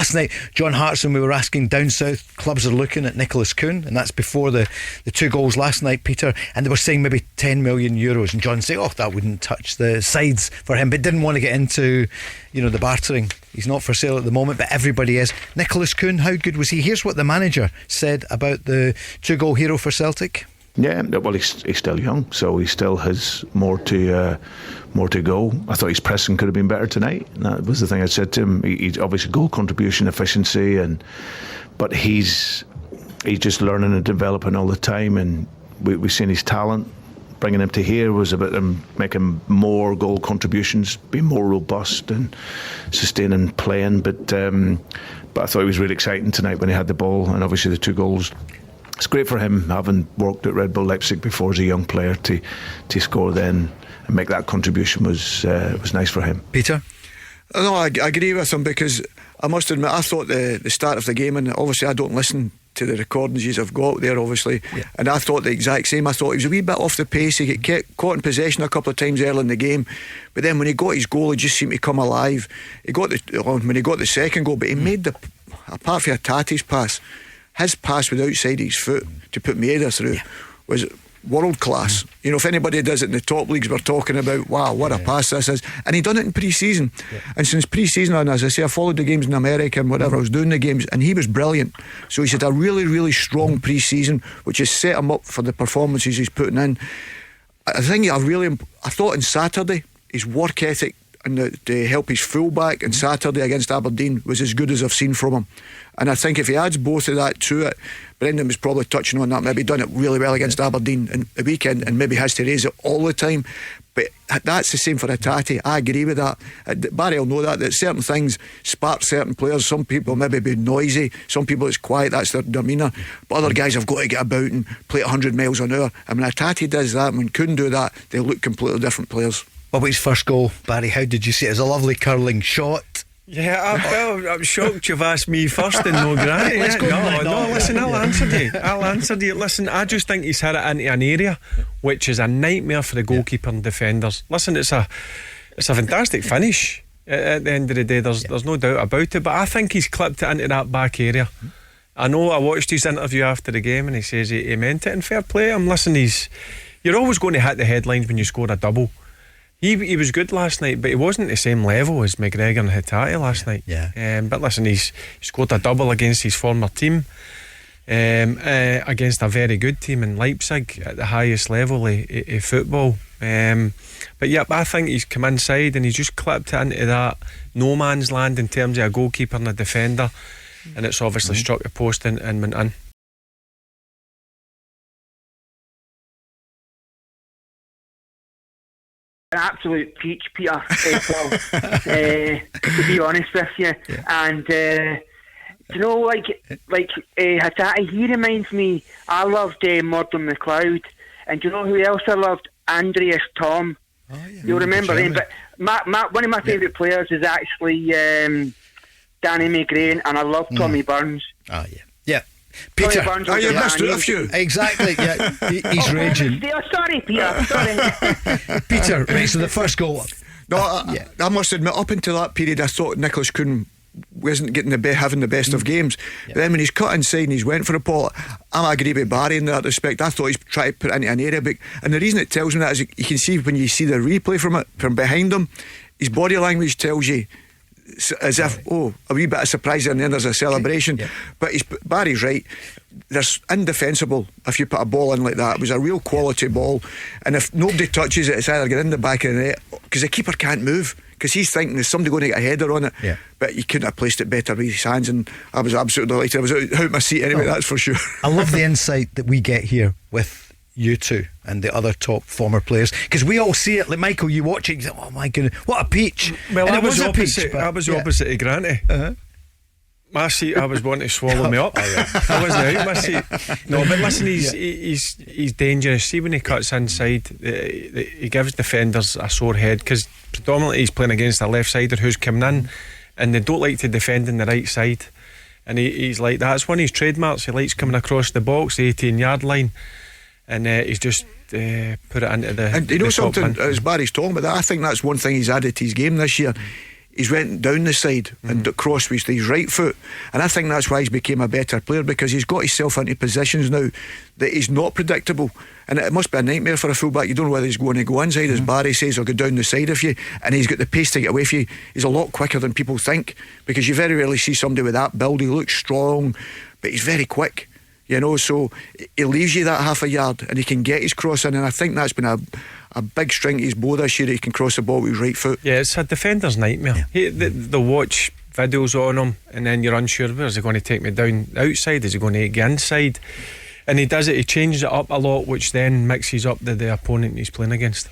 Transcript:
last night, John Hartson, we were asking down south, clubs are looking at Nicholas Kuhn, and that's before the 2 goals last night, Peter, and they were saying maybe 10 million euros, and John said, oh, that wouldn't touch the sides for him, but didn't want to get into, the bartering. He's not for sale at the moment, but everybody is. Nicholas Kuhn, how good was he? Here's what the manager said about the 2-goal hero for Celtic. Yeah, well, he's still young, so he still has more to go. I thought his pressing could have been better tonight. That was the thing I said to him. He's obviously goal contribution, efficiency, but he's just learning and developing all the time. And we've seen his talent. Bringing him to here was about him making more goal contributions, being more robust and sustaining playing. But I thought it was really exciting tonight when he had the ball, and obviously the 2 goals. It's great for him, having worked at Red Bull Leipzig before as a young player, to score then and make that contribution was nice for him. Peter? No, I agree with him, because I must admit, I thought the start of the game, and obviously I don't listen to the recordings you've got there, obviously, and I thought the exact same. I thought he was a wee bit off the pace. He got caught in possession a couple of times early in the game, but then when he got his goal, he just seemed to come alive. When he got the second goal, but he made apart from Tati's pass, his pass with outside his foot to put Maeda through was world class. If anybody does it in the top leagues, we're talking about, wow, what a pass this is. And he done it in pre-season, and since pre-season on, as I say, I followed the games in America and whatever, I was doing the games, and he was brilliant. So he's had a really, really strong pre-season, which has set him up for the performances he's putting in. I thought on Saturday his work ethic and to help his fullback on Saturday against Aberdeen was as good as I've seen from him. And I think if he adds both of that to it, Brendan was probably touching on that, maybe done it really well against Aberdeen in the weekend, and maybe has to raise it all the time. But that's the same for Tati. I agree with that. Barry will know that certain things spark certain players. Some people maybe be noisy, some people it's quiet, that's their demeanour, but other guys have got to get about and play at 100 miles an hour. And when Tati does that, when Kuhn do that, they look completely different players. What about his first goal, Barry? How did you see it? It was a lovely curling shot. Yeah, I'm shocked you've asked me first and no Granny. Listen, I'll answer you. Listen, I just think he's hit it into an area which is a nightmare for the goalkeeper and defenders. Listen, it's a fantastic finish at the end of the day, there's no doubt about it, but I think he's clipped it into that back area. I know, I watched his interview after the game and he says he meant it, and fair play him. Listen, you're always going to hit the headlines when you score a double. He was good last night, but he wasn't the same level as McGregor and Hatate last night. But listen, he scored a double against his former team, against a very good team in Leipzig at the highest level of football. But yeah, I think he's come inside and he's just clipped it into that no man's land in terms of a goalkeeper and a defender, and it's obviously struck the post and went in. An absolute peach, Peter, Paul, to be honest with you. And you know, like Hatate, he reminds me. I loved Morden McLeod, and do you know who else I loved? Andreas Tom. You'll remember him. But one of my favourite players is actually Danny McGrain, and I love Tommy Burns. Peter, you missed out a few. Exactly, he's raging. Sorry, Peter. Sorry. Peter, right, so the first goal. No, I must admit, up until that period, I thought Nicholas Kuhn wasn't getting having the best of games. But then when he's cut inside and he's went for a ball, I agree with Barry in that respect. I thought he's trying to put it into an area, and the reason it tells me that is you can see when you see the replay from behind him, his body language tells you as if a wee bit of surprise, and then there's a celebration. But Barry's right, there's indefensible if you put a ball in like that. It was a real quality ball, and if nobody touches it, it's either getting in the back of the net, because the keeper can't move, because he's thinking there's somebody going to get a header on it. But he couldn't have placed it better with his hands, and I was absolutely delighted. I was out of my seat anyway, that's for sure. I love the insight that we get here with you two and the other top former players, because we all see it. Like Michael, you watch it, you say, oh my goodness, what a peach. Well, and I was opposite to Granty. My seat, I was wanting to swallow me up. I wasn't out my seat. No, but listen, he's dangerous. See, when he cuts inside, he gives defenders a sore head, because predominantly he's playing against a left-sider who's coming in, and they don't like to defend on the right side, and he's like that. It's one of his trademarks. He likes coming across the box, the 18-yard line, and he's just put it into the. And you know something, bin. as Barry's talking about that, I think that's one thing he's added to his game this year. he's went down the side and crossed with his right foot, and I think that's why he's became a better player, because he's got himself into positions now that he's not predictable, and it must be a nightmare for a fullback. You don't know whether he's going to go inside, as Barry says, or go down the side of you, and he's got the pace to get away from you. He's a lot quicker than people think, because you very rarely see somebody with that build. He looks strong, but he's very quick, you know, so he leaves you that half a yard and he can get his cross in, and I think that's been a big string to his bow this year. He can cross the ball with his right foot. Yeah, it's a defender's nightmare. They'll watch videos on him, and then you're unsure, where's he going to take me down outside, is he going to get inside, and he does it, he changes it up a lot, which then mixes up the opponent he's playing against.